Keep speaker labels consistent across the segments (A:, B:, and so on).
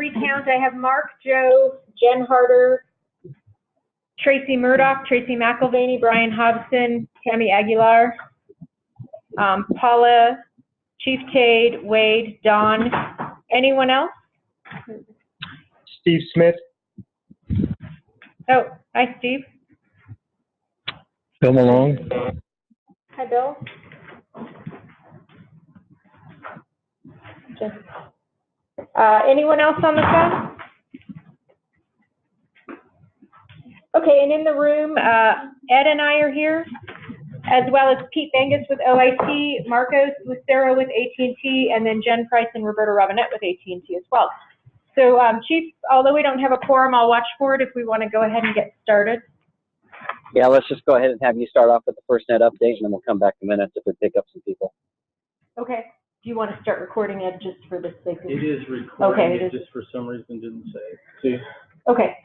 A: recount. I have Mark, Joe, Jen Harder, Tracy Murdoch, Tracy McElvaney, Brian Hobson, Tammy Aguilar, Paula, Chief Tade, Wade, Don. Anyone else?
B: Steve Smith.
A: Oh, hi, Steve.
B: Bill Malone.
A: Hi, Bill. Anyone else on the phone? Okay, and in the room, Ed and I are here, as well as Pete Bengus with OIT, Marcos Lucero with AT&T, and then Jen Price and Roberta Robinette with AT&T as well. So, Chief, although we don't have a quorum, I'll watch for it if we want to go ahead and get started.
C: Yeah, let's just go ahead and have you start off with the FirstNet update, and then we'll come back to minutes if we pick up some people.
A: Okay. Do you want to start recording it just for the sake of
D: it? Is recording.
A: Okay,
D: it just for some reason didn't say. See?
A: Okay.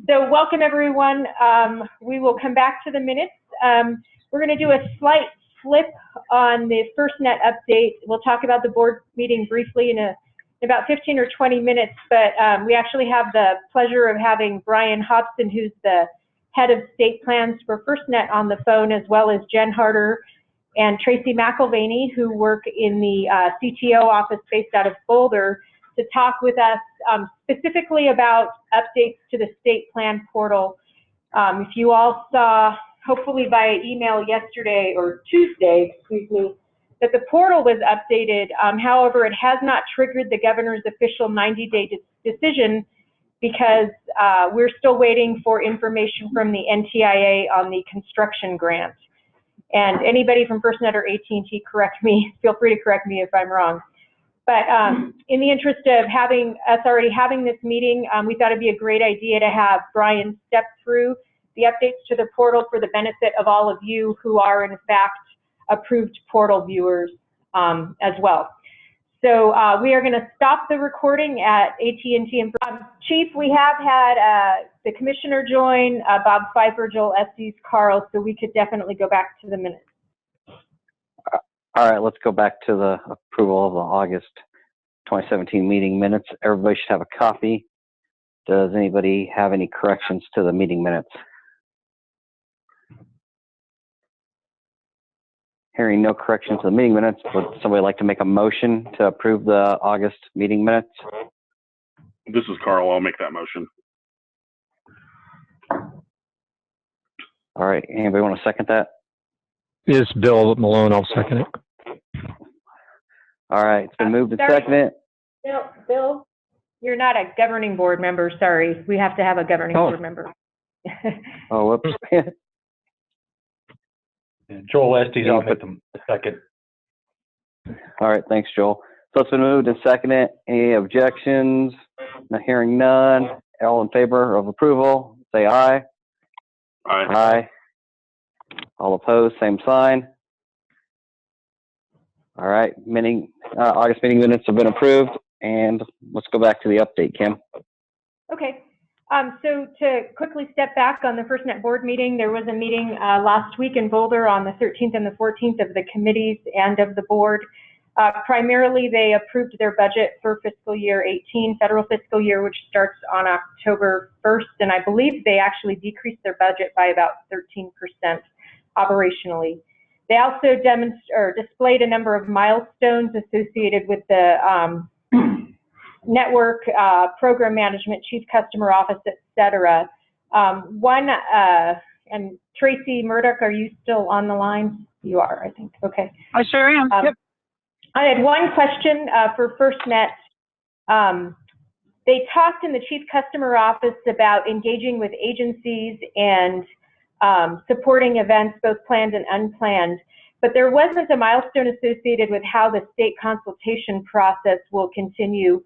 A: So welcome, everyone. We will come back to the minutes. We're going to do a slight flip on the FirstNet update. We'll talk about the board meeting briefly in about 15 or 20 minutes, but we actually have the pleasure of having Brian Hobson, who's the head of state plans for FirstNet, on the phone, as well as Jen Harder and Tracy McElvaney, who work in the CTO office based out of Boulder, to talk with us specifically about updates to the state plan portal. If you all saw, hopefully via email yesterday or Tuesday, excuse me, that the portal was updated. However, it has not triggered the governor's official 90-day decision because we're still waiting for information from the NTIA on the construction grant. And anybody from FirstNet or AT&T, correct me, feel free to correct me if I'm wrong. But in the interest of already having this meeting, we thought it'd be a great idea to have Brian step through the updates to the portal for the benefit of all of you who are in fact approved portal viewers as well. So we are going to stop the recording at AT&T. Chief, we have had the commissioner join, Bob Pfeiffer, Joel Estes, Carl, so we could definitely go back to the minutes.
C: All right, let's go back to the approval of the August 2017 meeting minutes. Everybody should have a copy. Does anybody have any corrections to the meeting minutes? Hearing no corrections to the meeting minutes, would somebody like to make a motion to approve the August meeting minutes?
E: This is Carl. I'll make that motion.
C: All right, anybody want to second that?
B: It's Bill Malone. I'll second it.
C: All right, it's been moved and seconded.
A: Bill, you're not a governing board member. Sorry, we have to have a governing board member.
C: Oh, whoops.
F: Joel Estes, I'll make the second.
C: All right, thanks, Joel. So it's been moved and seconded. Any objections? Not hearing none. All in favor of approval, say aye.
E: Aye.
C: Aye. All opposed, same sign. All right, August meeting minutes have been approved, and let's go back to the update, Kim.
A: Okay. So to quickly step back on the FirstNet board meeting, there was a meeting last week in Boulder on the 13th and the 14th of the committees and of the board. Primarily, they approved their budget for fiscal year 18, federal fiscal year, which starts on October 1st, and I believe they actually decreased their budget by about 13% operationally. They also displayed a number of milestones associated with the network, program management, chief customer office, et cetera. And Tracy Murdoch, are you still on the line? You are, I think. Okay.
G: I sure am. Yep.
A: I had one question for FirstNet. They talked in the chief customer office about engaging with agencies and supporting events, both planned and unplanned, but there wasn't a milestone associated with how the state consultation process will continue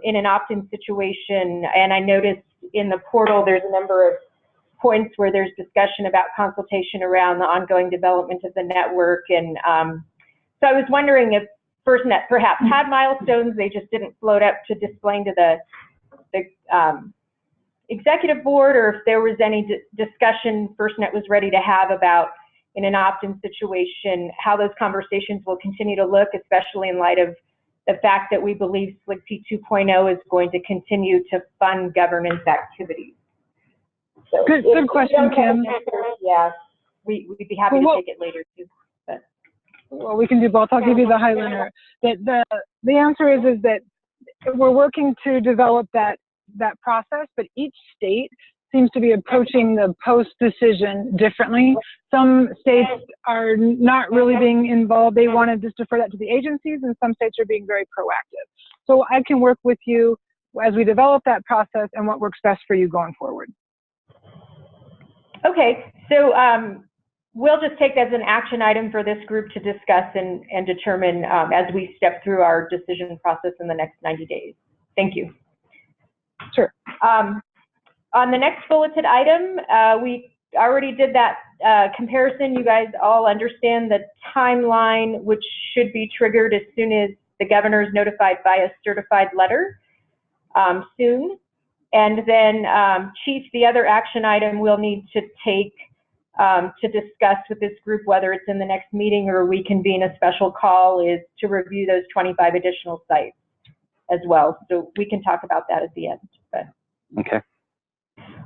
A: in an opt-in situation. And I noticed in the portal there's a number of points where there's discussion about consultation around the ongoing development of the network. And so I was wondering if FirstNet perhaps had milestones, they just didn't float up to displaying to the executive board, or if there was any discussion FirstNet was ready to have about, in an opt-in situation, how those conversations will continue to look, especially in light of the fact that we believe SLIC-P 2.0 is going to continue to fund governance activities. So
G: Good question, Kim.
A: Yeah, we'd be happy to take it later too. But.
G: Well, we can do both. I'll give you the Highlander. The answer is that we're working to develop that process, but each state seems to be approaching the post-decision differently. Some states are not really being involved. They want to just defer that to the agencies, and some states are being very proactive. So I can work with you as we develop that process and what works best for you going forward.
A: Okay, so we'll just take that as an action item for this group to discuss and determine as we step through our decision process in the next 90 days. Thank you.
G: Sure.
A: On the next bulleted item, we already did that comparison. You guys all understand the timeline, which should be triggered as soon as the governor is notified by a certified letter soon. And then, Chief, the other action item we'll need to take to discuss with this group, whether it's in the next meeting or we convene a special call, is to review those 25 additional sites as well. So we can talk about that at the end. But.
C: Okay.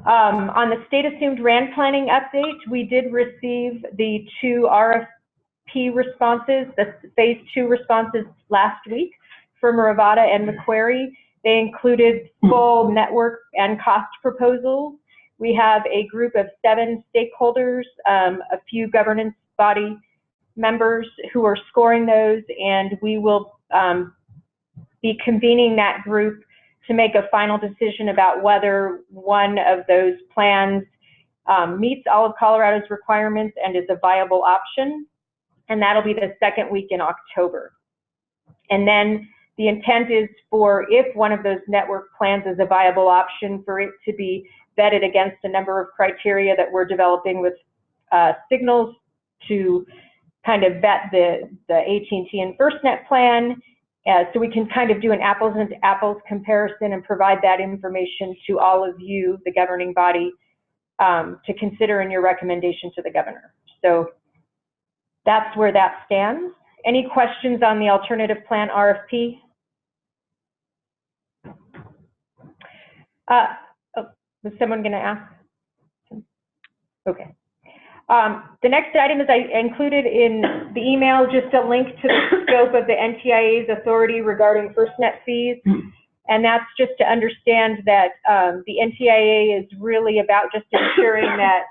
A: On the state assumed RAND planning update, we did receive the 2 RFP responses, the phase 2 responses last week from Rivada and Macquarie. They included full network and cost proposals. We have a group of 7 stakeholders, a few governance body members who are scoring those, and we will be convening that group to make a final decision about whether one of those plans meets all of Colorado's requirements and is a viable option. And that'll be the second week in October. And then the intent is for, if one of those network plans is a viable option, for it to be vetted against a number of criteria that we're developing with Signals to kind of vet the AT&T and FirstNet plan. So we can kind of do an apples and apples comparison and provide that information to all of you, the governing body, to consider in your recommendation to the governor. So that's where that stands. Any questions on the alternative plan RFP? Was someone going to ask? Okay. The next item is I included in the email just a link to the scope of the NTIA's authority regarding FirstNet fees. And that's just to understand that the NTIA is really about just ensuring that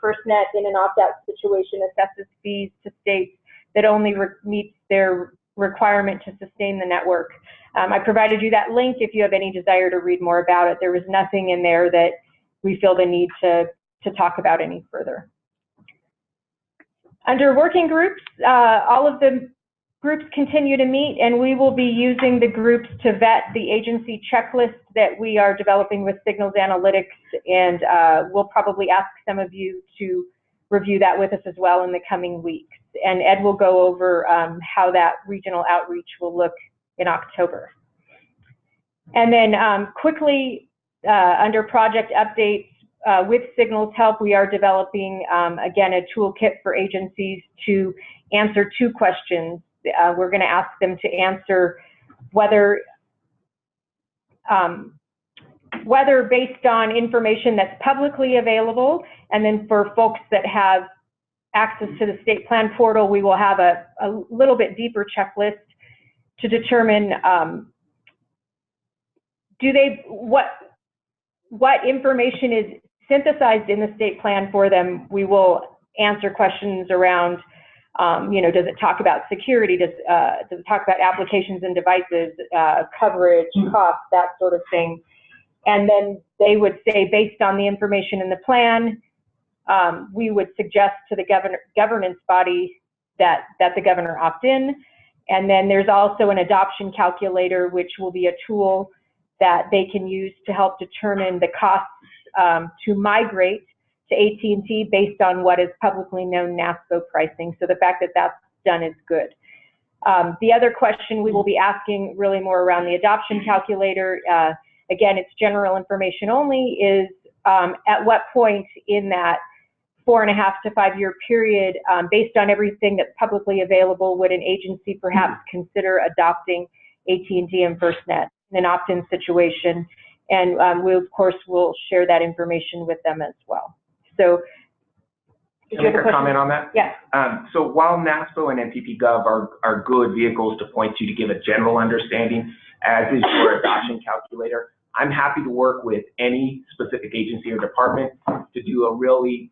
A: FirstNet in an opt-out situation assesses fees to states that only meets their requirement to sustain the network. I provided you that link if you have any desire to read more about it. There was nothing in there that we feel the need to talk about any further. Under working groups, all of the groups continue to meet, and we will be using the groups to vet the agency checklist that we are developing with Signals Analytics, and we'll probably ask some of you to review that with us as well in the coming weeks. And Ed will go over how that regional outreach will look in October. And then quickly, under project updates, with Signals' help, we are developing, again, a toolkit for agencies to answer 2 questions. We're going to ask them to answer whether based on information that's publicly available, and then for folks that have access to the state plan portal, we will have a little bit deeper checklist to determine what information is synthesized in the state plan for them. We will answer questions around, does it talk about security? Does it talk about applications and devices, coverage, cost, that sort of thing? And then they would say, based on the information in the plan, we would suggest to the governance body that the governor opt in. And then there's also an adoption calculator, which will be a tool that they can use to help determine the costs to migrate to AT&T based on what is publicly known NASPO pricing. So the fact that that's done is good. The other question we will be asking, really more around the adoption calculator, again, it's general information only, is at what point in that 4.5 to 5 year period, based on everything that's publicly available, would an agency perhaps consider adopting AT&T and FirstNet in an opt-in situation. And we, of course, will share that information with them as well. So,
H: Can I make a comment on that?
A: Yes.
H: So while NASPO and NPP.gov are good vehicles to point to give a general understanding, as is your adoption calculator, I'm happy to work with any specific agency or department to do a really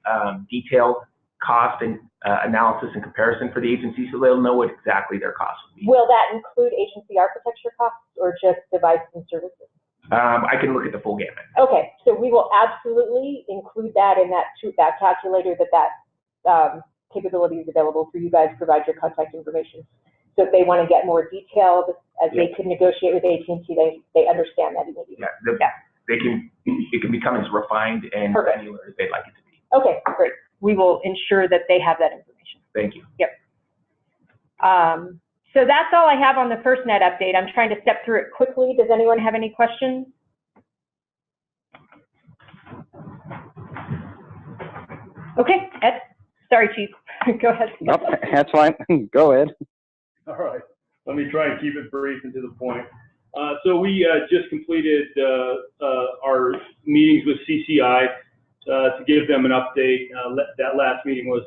H: detailed cost and analysis and comparison for the agency, so they'll know what exactly their costs will be.
A: Will that include agency architecture costs or just device and services?
H: I can look at the full gamut.
A: Okay, so we will absolutely include that in that calculator, that capability is available for you guys to provide your contact information. So if they want to get more detailed, as they can negotiate with AT&T, they understand that immediately.
H: Yeah, it can become as refined and granular as they'd like it to be.
A: Okay, great. We will ensure that they have that information.
H: Thank you.
A: Yep. So that's all I have on the FirstNet update. I'm trying to step through it quickly. Does anyone have any questions? Okay, Ed. Sorry, Chief. Go ahead.
C: Nope, that's fine. Go ahead.
D: All right, let me try and keep it brief and to the point. So we just completed our meetings with CCI to give them an update. That last meeting was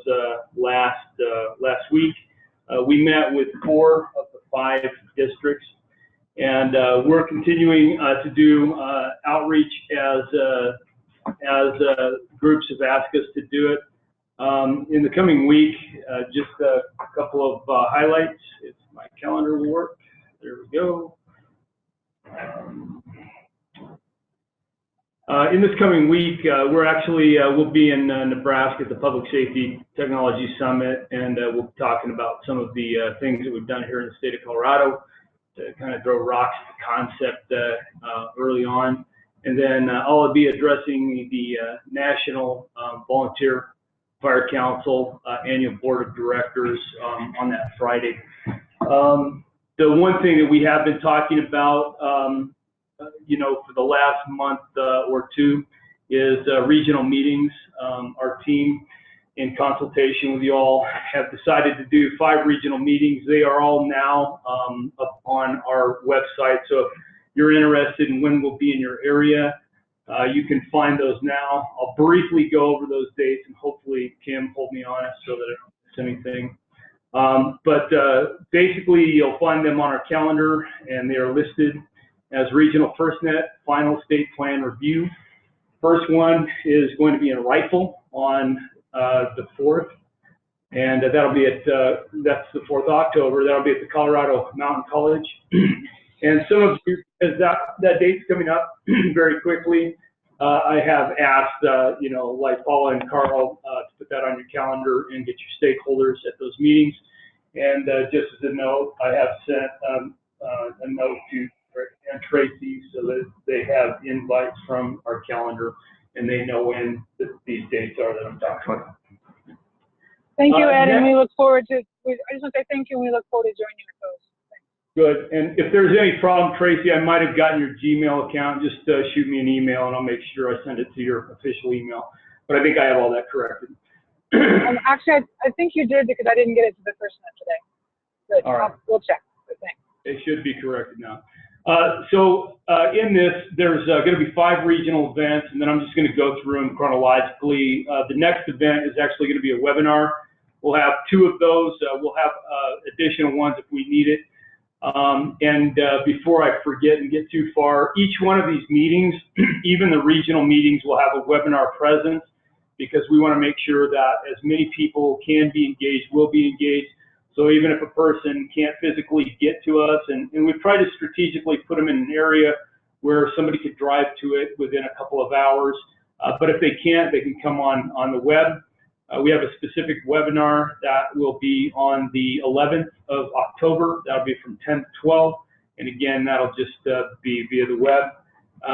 D: last week. We met with 4 of the 5 districts, and we're continuing to do outreach as groups have asked us to do it. In the coming week, just a couple of highlights. If my calendar will work, there we go. In this coming week, we'll be in Nebraska at the Public Safety Technology Summit, and we'll be talking about some of the things that we've done here in the state of Colorado to kind of throw rocks at the concept early on. And then I'll be addressing the National Volunteer Fire Council Annual Board of Directors on that Friday. The one thing that we have been talking about, for the last month or two is regional meetings. Our team, in consultation with you all, have decided to do 5 regional meetings. They are all now up on our website. So if you're interested in when we'll be in your area, you can find those now. I'll briefly go over those dates, and hopefully Kim hold me honest so that I don't miss anything. But basically, you'll find them on our calendar, and they are listed as Regional FirstNet Final State Plan Review. First one is going to be in Rifle on the 4th, and that'll be at, that's the 4th of October. That'll be at the Colorado Mountain College. And some of you, as that date's coming up very quickly, I have asked, like Paula and Carl, to put that on your calendar and get your stakeholders at those meetings. And just as a note, I have sent a note to and Tracy so that they have invites from our calendar and they know when these dates are that I'm talking about.
G: Thank you, Ed, and we look forward to, I just want to say thank you, and we look forward to joining you with those.
D: Good, and if there's any problem, Tracy, I might have gotten your Gmail account. Just shoot me an email and I'll make sure I send it to your official email. But I think I have all that corrected.
G: Actually, I think you did because I didn't get it to the FirstNet today. But
D: all right.
G: We'll check, but thanks.
D: It should be corrected now. In this, there's going to be 5 regional events, and then I'm just going to go through them chronologically. The next event is actually going to be a webinar. We'll have 2 of those. We'll have additional ones if we need it. Before I forget and get too far, each one of these meetings, even the regional meetings, will have a webinar presence because we want to make sure that as many people can be engaged, will be engaged. So even if a person can't physically get to us, and we've tried to strategically put them in an area where somebody could drive to it within a couple of hours. But if they can't, they can come on the web. We have a specific webinar that will be on the 11th of October. That'll be from 10 to 12. And again, that'll just be via the web.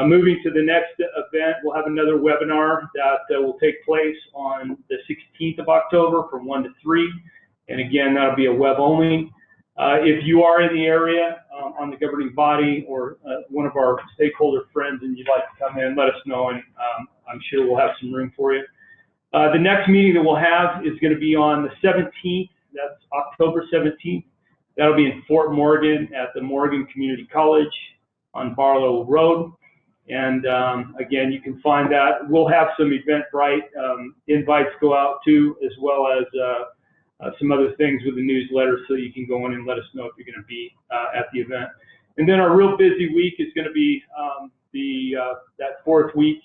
D: Moving to the next event, we'll have another webinar that will take place on the 16th of October from 1 to 3. And again, that'll be a web only. If you are in the area on the governing body or one of our stakeholder friends and you'd like to come in, let us know, and I'm sure we'll have some room for you. The next meeting that we'll have is going to be on the 17th. That's October 17th. That'll be in Fort Morgan at the Morgan Community College on Barlow Road. And again, you can find that. We'll have some Eventbrite invites go out too, as well as some other things with the newsletter, so you can go in and let us know if you're going to be at the event. And then our real busy week is going to be that fourth week.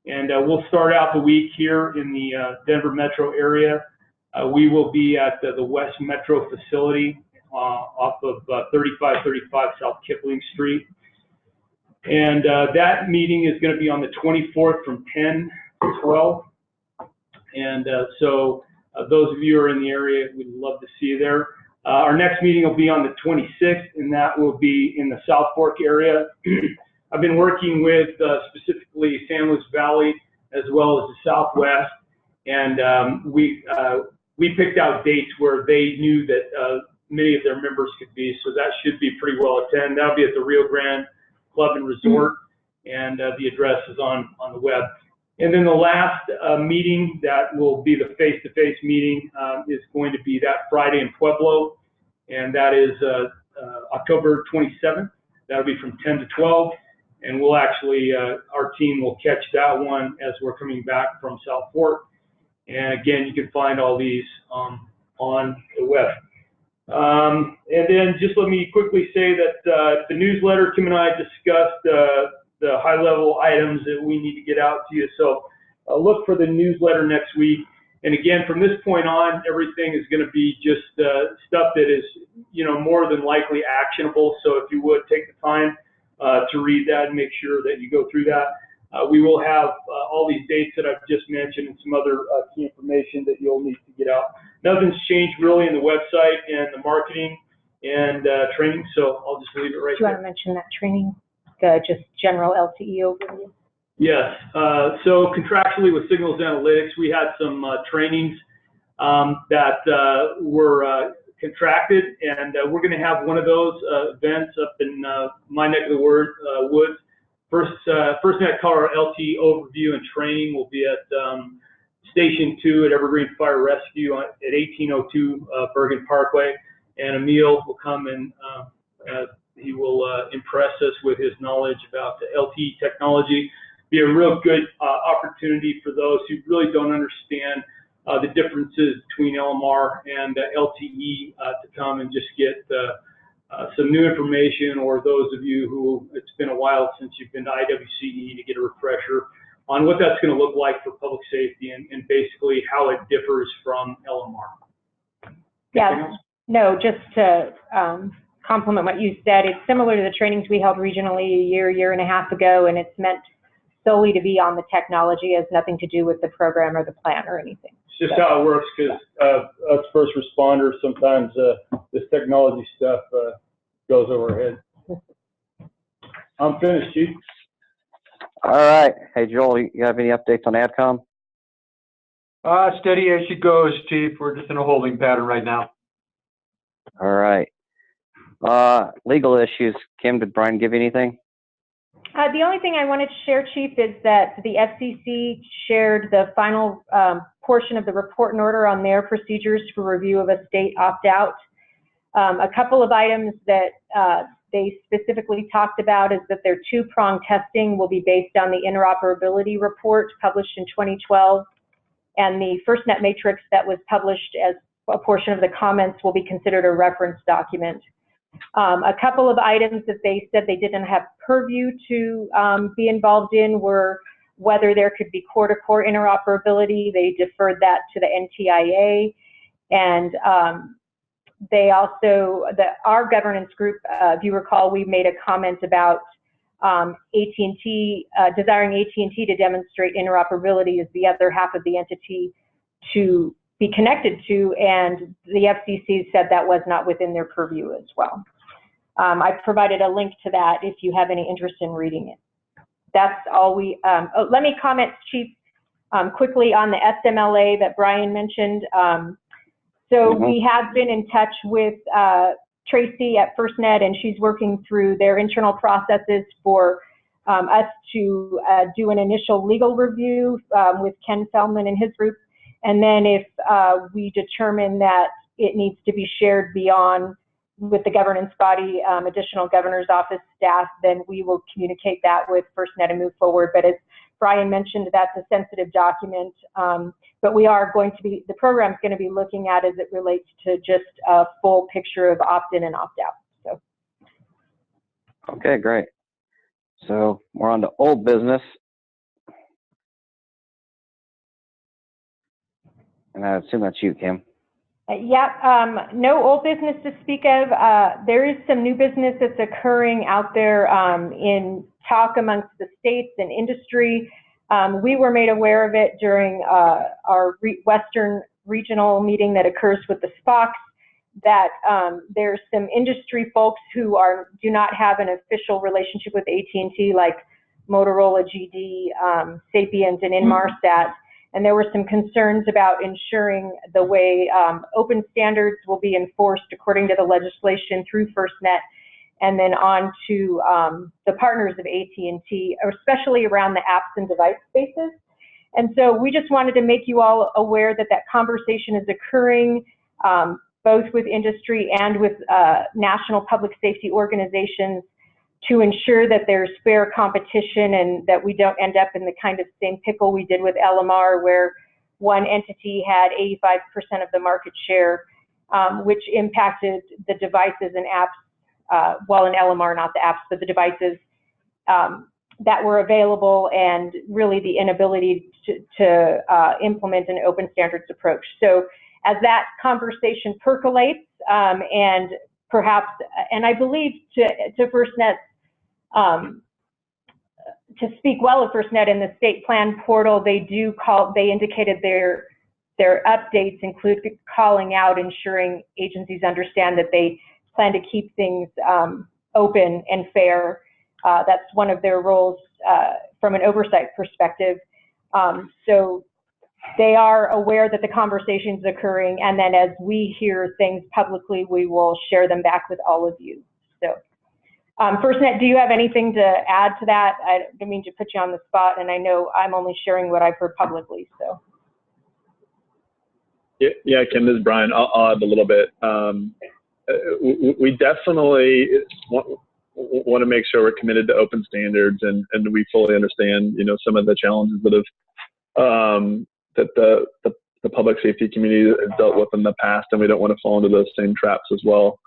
D: And we'll start out the week here in the Denver metro area. We will be at the West Metro facility off of 3535 South Kipling Street. And that meeting is going to be on the 24th from 10 to 12. And so those of you who are in the area, we'd love to see you there. Our next meeting will be on the 26th, and that will be in the South Fork area. I've been working with specifically San Luis Valley as well as the Southwest, and we picked out dates where they knew that many of their members could be, so that should be pretty well attended. That'll be at the Rio Grande Club and Resort, and the address is on the web. And then the last meeting that will be the face-to-face meeting is going to be that Friday in Pueblo, and that is October 27th. That'll be from 10 to 12, and we'll actually, our team will catch that one as we're coming back from South Fork. And again, you can find all these on the web. And then just let me quickly say that the newsletter, Tim and I discussed the high-level items that we need to get out to you. So look for the newsletter next week. And again, from this point on, everything is going to be just stuff that is, more than likely actionable. So if you would take the time to read that and make sure that you go through that. We will have all these dates that I've just mentioned and some other key information that you'll need to get out. Nothing's changed really in the website and the marketing and training, so I'll just leave it right there.
A: Do you want to mention that training, the just general LTE overview?
D: Yes. So contractually with Signals Analytics, we had some trainings that were contracted, and we're going to have one of those events up in my neck of the woods. FirstNet Colorado LTE overview and training will be at Station 2 at Evergreen Fire Rescue at 1802 Bergen Parkway, and Emil will come and he will impress us with his knowledge about the LTE technology. Be a real good opportunity for those who really don't understand the differences between LMR and LTE to come and just get some new information, or those of you who it's been a while since you've been to IWCE to get a refresher on what that's going to look like for public safety and basically how it differs from LMR.
A: Yeah, no, just to complement what you said, it's similar to the trainings we held regionally a year and a half ago, and it's meant solely to be on the technology. It has nothing to do with the program or the plan or anything.
D: It's just how it works, because us first responders, sometimes this technology stuff goes over our head. I'm finished, Chief.
C: All right. Hey, Joel, you have any updates on AdCom?
F: Steady as she goes, Chief. We're just in a holding pattern right now.
C: All right. Legal issues. Kim, did Brian give you anything?
A: The only thing I wanted to share, Chief, is that the FCC shared the final portion of the report and order on their procedures for review of a state opt-out. A couple of items that they specifically talked about is that their two-prong testing will be based on the interoperability report published in 2012, and the FirstNet matrix that was published as a portion of the comments will be considered a reference document. A couple of items that they said they didn't have purview to be involved in were whether there could be core-to-core interoperability. They deferred that to the NTIA, and they also, our governance group, if you recall, we made a comment about AT&T, desiring AT&T to demonstrate interoperability as the other half of the entity to be connected to, and the FCC said that was not within their purview as well. I provided a link to that if you have any interest in reading it. That's all we, let me comment, Chief, quickly on the SMLA that Brian mentioned. So we have been in touch with Tracy at FirstNet, and she's working through their internal processes for us to do an initial legal review with Ken Feldman and his group. And then if we determine that it needs to be shared beyond with the governance body, additional governor's office staff, then we will communicate that with FirstNet and move forward. But as Brian mentioned, that's a sensitive document, but we are going to be, the program's going to be looking at as it relates to just a full picture of opt-in and opt-out. So.
C: Okay, great. So we're on to old business. And I assume that's you, Kim.
A: No old business to speak of. There is some new business that's occurring out there in talk amongst the states and industry. We were made aware of it during our Western regional meeting that occurs with the SPOCs, that there's some industry folks who do not have an official relationship with AT&T, like Motorola, GD, Sapiens, and Inmarsat. And there were some concerns about ensuring the way open standards will be enforced according to the legislation through FirstNet, and then on to the partners of AT&T, especially around the apps and device spaces. And so we just wanted to make you all aware that that conversation is occurring both with industry and with national public safety organizations, to ensure that there's fair competition and that we don't end up in the kind of same pickle we did with LMR, where one entity had 85% of the market share, which impacted the devices and apps, well, in LMR, not the apps, but the devices that were available, and really the inability to implement an open standards approach. So as that conversation percolates, and perhaps, and I believe to FirstNet, to speak well of FirstNet in the state plan portal, they indicated their updates include calling out, ensuring agencies understand that they plan to keep things open and fair. That's one of their roles from an oversight perspective. So they are aware that the conversation is occurring, and then as we hear things publicly, we will share them back with all of you. So. FirstNet, do you have anything to add to that? I don't mean to put you on the spot, and I know I'm only sharing what I've heard publicly, so.
I: Yeah, Kim, this is Brian. I'll add a little bit. We definitely want to make sure we're committed to open standards, and we fully understand, you know, some of the challenges that the public safety community has dealt with in the past, and we don't want to fall into those same traps as well.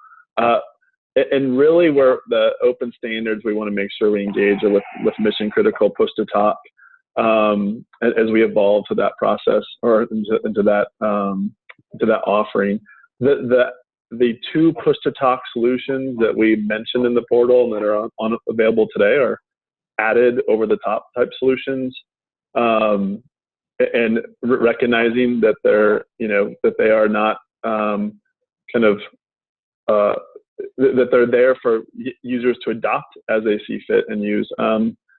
I: And really, where the open standards, we want to make sure we engage with mission critical push to talk as we evolve to that process, or into that offering. The two push to talk solutions that we mentioned in the portal and that are available today are added over the top type solutions, and recognizing that they are not that they're there for users to adopt as they see fit and use.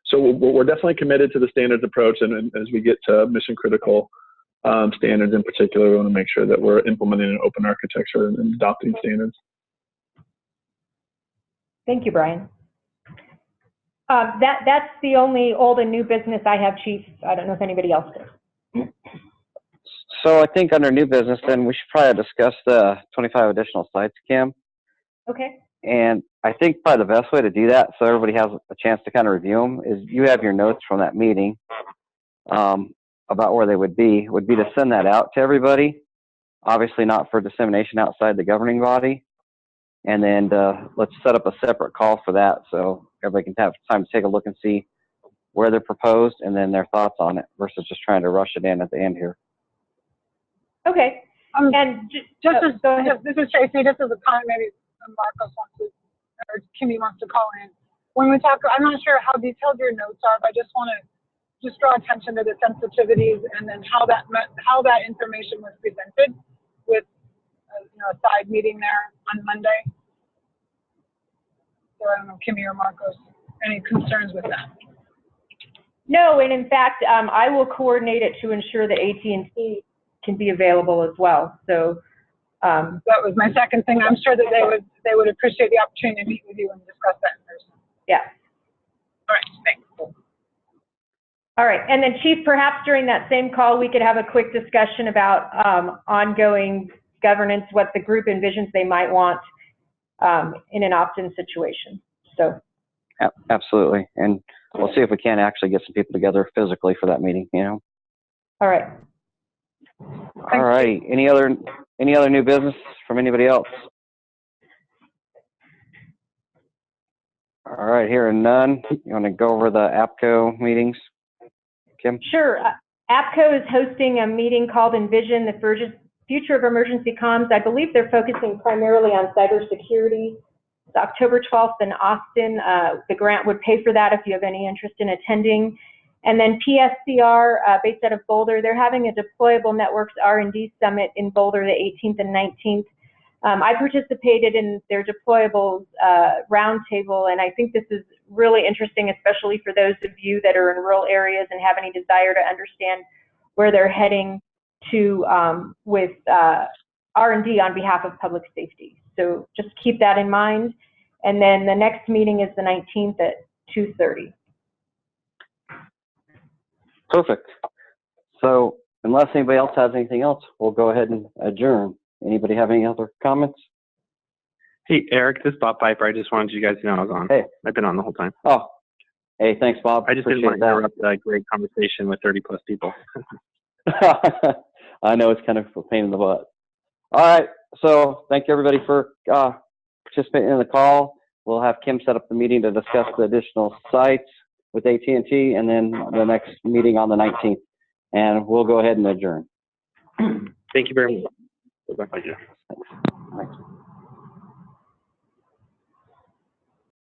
I: So we're definitely committed to the standards approach, and as we get to mission critical standards in particular, we want to make sure that we're implementing an open architecture and adopting standards.
A: Thank you, Brian. That's the only old and new business I have, Chief. I don't know if anybody else does.
C: So I think under new business, then we should probably discuss the 25 additional sites, Kim.
A: Okay.
C: And I think probably the best way to do that, so everybody has a chance to kind of review them, is you have your notes from that meeting about where they would be to send that out to everybody. Obviously not for dissemination outside the governing body. And then let's set up a separate call for that, so everybody can have time to take a look and see where they're proposed and then their thoughts on it, versus just trying to rush it in at the end here.
A: Okay. And
G: this is Tracy. Just as a comment, maybe Marcos wants to, or Kimmy wants to call in. When we talk, I'm not sure how detailed your notes are, but I just want to draw attention to the sensitivities, and then how that information was presented with a side meeting there on Monday. So I don't know, Kimmy or Marcos, any concerns with that?
A: No, and in fact, I will coordinate it to ensure that AT&T can be available as well. So.
G: That was my second thing. I'm sure that they would appreciate the opportunity to meet with you and discuss that in person.
A: Yeah.
G: All right, thanks.
A: All right, and then Chief, perhaps during that same call, we could have a quick discussion about ongoing governance, what the group envisions they might want in an opt-in situation. So.
C: Absolutely. And we'll see if we can actually get some people together physically for that meeting, you know?
A: All right.
C: All right. Any other new business from anybody else? All right, hearing none. You want to go over the APCO meetings, Kim?
A: Sure. APCO is hosting a meeting called Envision, the Future of Emergency Comms. I believe they're focusing primarily on cybersecurity. It's October 12th in Austin. The grant would pay for that if you have any interest in attending. And then PSCR, based out of Boulder, they're having a Deployable Networks R&D Summit in Boulder the 18th and 19th. I participated in their deployables roundtable, and I think this is really interesting, especially for those of you that are in rural areas and have any desire to understand where they're heading to with R&D on behalf of public safety. So just keep that in mind. And then the next meeting is the 19th at 2:30.
C: Perfect. So unless anybody else has anything else, we'll go ahead and adjourn. Anybody have any other comments?
J: Hey, Eric, this is Bob Piper. I just wanted you guys to know I was on.
C: Hey.
J: I've been on the whole time.
C: Oh, hey, thanks, Bob.
J: I just didn't want to interrupt a great conversation with 30+ people.
C: I know it's kind of a pain in the butt. All right. So thank you, everybody, for participating in the call. We'll have Kim set up the meeting to discuss the additional sites with AT&T, and then the next meeting on the 19th. And we'll go ahead and adjourn.
J: Thank you very much.
E: Thank you.
C: Thanks.